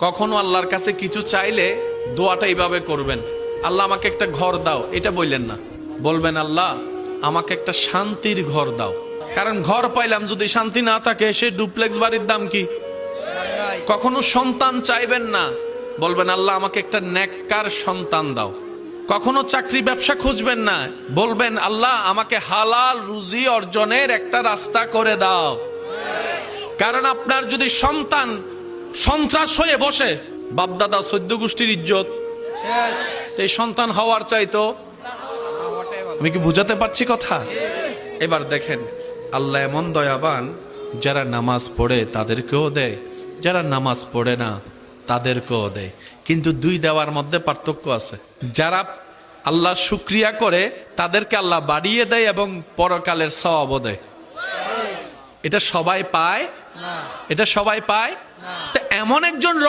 কখনো আল্লাহর কাছে কিছু চাইলে দোয়াটা এইভাবে করবেন, আল্লাহ আমাকে একটা ঘর দাও, এটা বললেন না। বলবেন আল্লাহ আমাকে একটা শান্তির ঘর দাও। কারণ ঘর পাইলাম যদি শান্তি না থাকে, সে ডুপ্লেক্স বাড়ির দাম কি? কখনো সন্তান চাইবেন না, বলবেন আল্লাহ আমাকে একটা নেককার সন্তান দাও। কখনো চাকরি ব্যবসা খুঁজবেন না, বলবেন আল্লাহ আমাকে হালাল রুজি অর্জনের একটা রাস্তা করে দাও। কারণ আপনার যদি সন্তান সন্ত্রাস হয়ে বসে, বাপদাদা 14 গোষ্ঠীর ইজ্জত, এই সন্তান হওয়ার চাইতো। আমি কি বুঝাতে পারছি কথা? এবার দেখেন আল্লাহ এমন দয়াবান, যারা নামাজ পড়ে তাদেরকেও দেয়, যারা নামাজ পড়ে না তাদেরকেও দেয়। কিন্তু দুই দেওয়ার মধ্যে পার্থক্য আছে। যারা আল্লাহ শুকরিয়া করে তাদেরকে আল্লাহ বাড়িয়ে দেয় এবং পরকালের সওয়াবও দেয়। এটা সবাই পায়? এটা সবাই পায়? তো এমন একজন